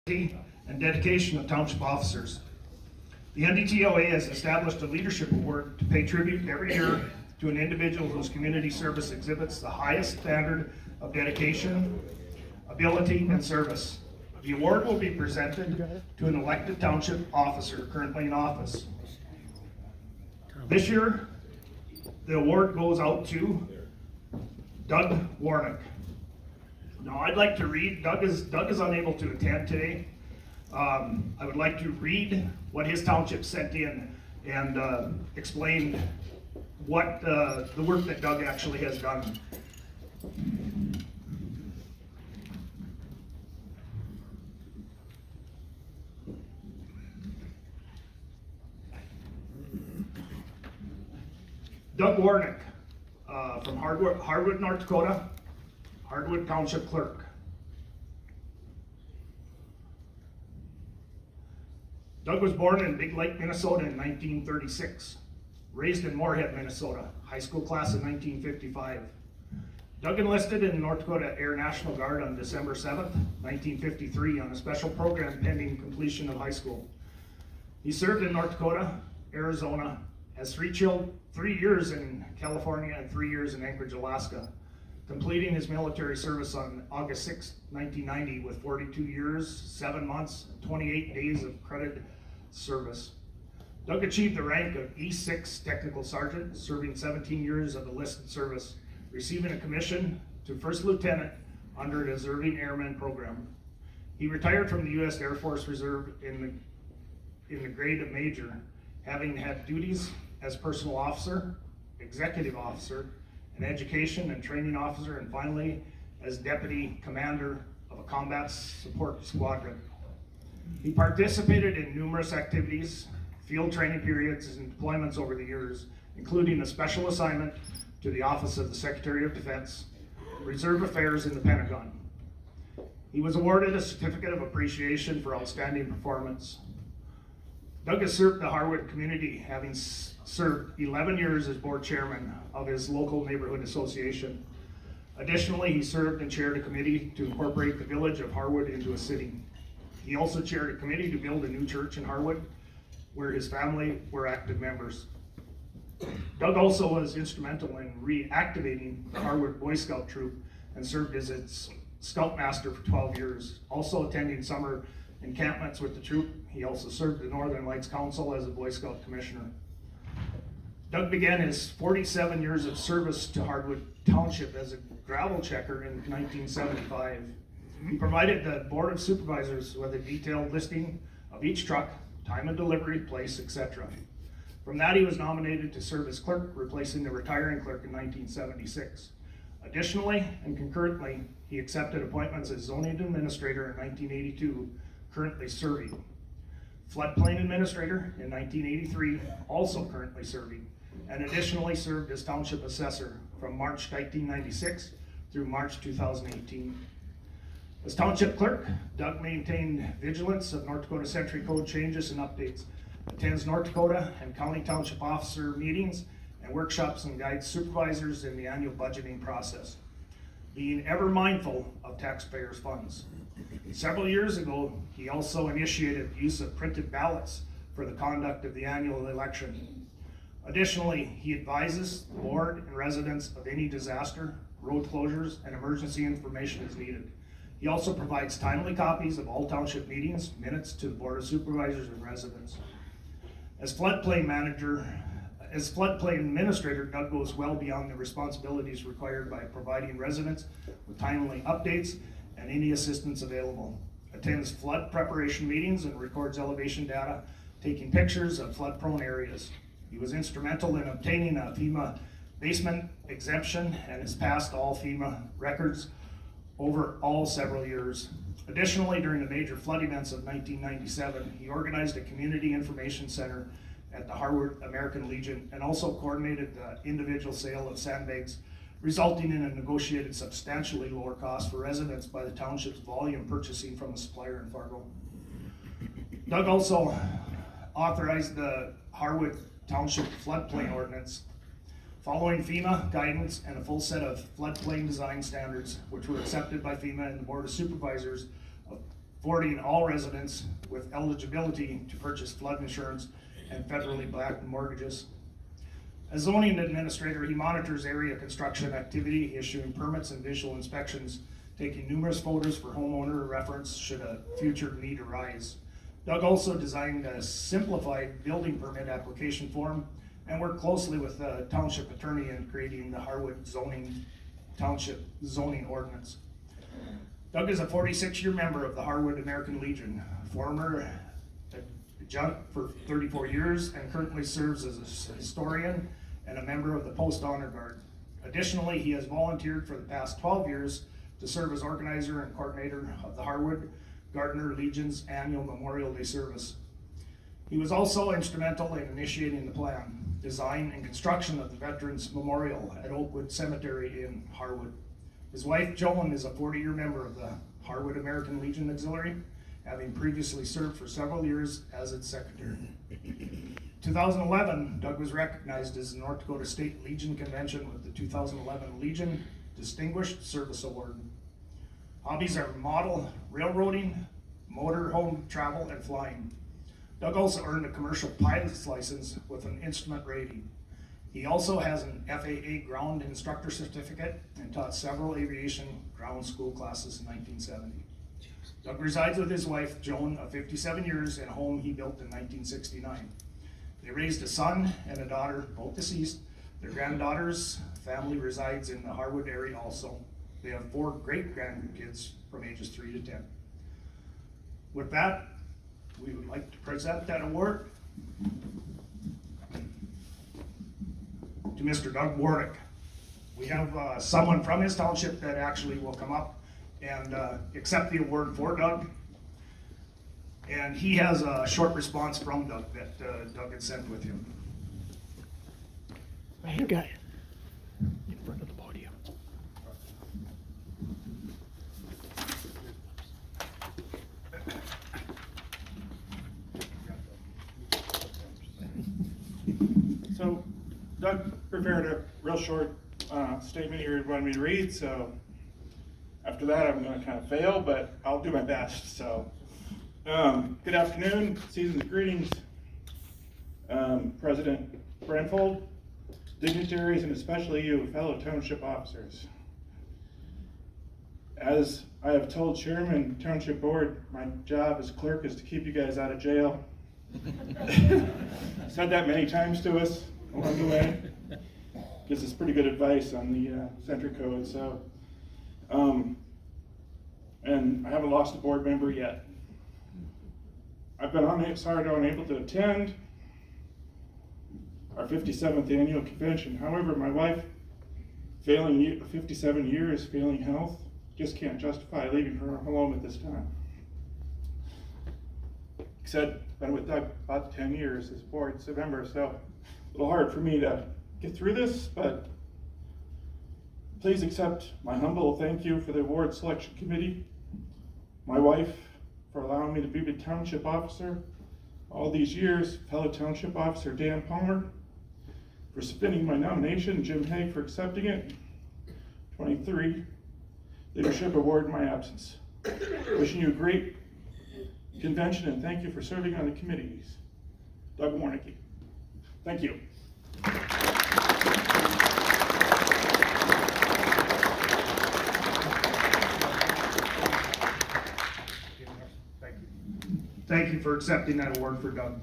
and dedication of township officers. The NDTOA has established a leadership award to pay tribute every year to an individual whose community service exhibits the highest standard of dedication, ability, and service. The award will be presented to an elected township officer currently in office. This year, the award goes out to Doug Warnecke. Now, I'd like to read, Doug is unable to attend today. I would like to read what his township sent in and explain what the work that Doug actually has done. Doug Warnecke from Harwood, North Dakota, Harwood Township Clerk. Doug was born in Big Lake, Minnesota in 1936, raised in Moorhead, Minnesota, high school class in 1955. Doug enlisted in North Dakota Air National Guard on December 7th, 1953 on a special program pending completion of high school. He served in North Dakota, Arizona, has 3 years in California and 3 years in Anchorage, Alaska, completing his military service on August 6, 1990 with 42 years, 7 months, and 28 days of credited service. Doug achieved the rank of E6 Technical Sergeant, serving 17 years of enlisted service, receiving a commission to First Lieutenant under the Deserving Airman Program. He retired from the U.S. Air Force Reserve in the grade of Major, having had duties as personal officer, executive officer, an education and training officer, and finally as deputy commander of a combat support squadron. He participated in numerous activities, field training periods, and deployments over the years, including a special assignment to the Office of the Secretary of Defense, Reserve Affairs in the Pentagon. He was awarded a Certificate of Appreciation for outstanding performance. Doug has served the Harwood community, having served 11 years as board chairman of his local neighborhood association. Additionally, he served and chaired a committee to incorporate the village of Harwood into a city. He also chaired a committee to build a new church in Harwood, where his family were active members. Doug also was instrumental in reactivating the Harwood Boy Scout troop and served as its scoutmaster for 12 years, also attending summer encampments with the troop. He also served the Northern Lights Council as a Boy Scout commissioner. Doug began his 47 years of service to Harwood Township as a gravel checker in 1975. He provided the Board of Supervisors with a detailed listing of each truck, time of delivery, place, etc. From that, he was nominated to serve as clerk, replacing the retiring clerk in 1976. Additionally, and concurrently, he accepted appointments as zoning administrator in 1982, currently serving. Floodplain administrator in 1983, also currently serving, and additionally served as township assessor from March 1996 through March 2018. As township clerk, Doug maintained vigilance of North Dakota Century Code changes and updates, attends North Dakota and county township officer meetings and workshops, and guides supervisors in the annual budgeting process, being ever mindful of taxpayers' funds. Several years ago, he also initiated the use of printed ballots for the conduct of the annual election. Additionally, he advises the board and residents of any disaster, road closures, and emergency information as needed. He also provides timely copies of all township meetings, minutes to the Board of Supervisors and residents. As floodplain administrator, Doug goes well beyond the responsibilities required by providing residents with timely updates and any assistance available. Attends flood preparation meetings and records elevation data, taking pictures of flood-prone areas. He was instrumental in obtaining a FEMA basement exemption and has passed all FEMA records over all several years. Additionally, during the major flood events of 1997, he organized a community information center at the Harwood American Legion and also coordinated the individual sale of sandbags, resulting in a negotiated substantially lower cost for residents by the township's volume purchasing from a supplier in Fargo. Doug also authorized the Harwood Township floodplain ordinance, following FEMA guidance and a full set of floodplain design standards, which were accepted by FEMA and the Board of Supervisors affording all residents with eligibility to purchase flood insurance and federally backed mortgages. As zoning administrator, he monitors area construction activity, issuing permits and visual inspections, taking numerous photos for homeowner reference should a future need arise. Doug also designed a simplified building permit application form and worked closely with the township attorney in creating the Harwood Township zoning ordinance. Doug is a 46-year member of the Harwood American Legion, former adjunct for 34 years, and currently serves as a historian and a member of the Post Honor Guard. Additionally, he has volunteered for the past 12 years to serve as organizer and coordinator of the Harwood Gardner Legion's annual Memorial Day service. He was also instrumental in initiating the plan, design, and construction of the Veterans Memorial at Oakwood Cemetery in Harwood. His wife, Joan, is a 40-year member of the Harwood American Legion Auxiliary, having previously served for several years as its secretary. 2011, Doug was recognized as the North Dakota State Legion Convention with the 2011 Legion Distinguished Service Award. Hobbies are model, railroading, motor home travel, and flying. Doug also earned a commercial pilot's license with an instrument rating. He also has an FAA ground instructor certificate and taught several aviation ground school classes in 1970. Doug resides with his wife, Joan, of 57 years, in a home he built in 1969. They raised a son and a daughter, both deceased. Their granddaughter's family resides in the Harwood area also. They have 4 great-grandkids from ages 3 to 10. With that, we would like to present that award to Mr. Doug Warnecke. We have someone from his township that actually will come up and accept the award for Doug. And he has a short response from Doug that Doug had sent with him. Right here, guy. In front of the podium. So Doug prepared a real short statement here he wanted me to read, so after that I'm going to kind of fail, but I'll do my best. So good afternoon, season's greetings, President Brentfold, dignitaries, and especially you, fellow township officers. As I have told Chairman Township Board, my job as clerk is to keep you guys out of jail. Said that many times to us along the way. Gives us pretty good advice on the Centric Code. So, and I haven't lost a board member yet. I've been unable to attend our 57th annual convention. However, my wife, failing 57 years, failing health, just can't justify leaving her alone at this time. Said, been with Doug about 10 years as board member, so a little hard for me to get through this, but please accept my humble thank you for the award selection committee, my wife for allowing me to be the township officer all these years, fellow township officer Dan Palmer for submitting my nomination, Jim Haig for accepting it, 23 leadership award in my absence. Wishing you a great convention and thank you for serving on the committees. Doug Warnecke. Thank you. Thank you for accepting that award for Doug.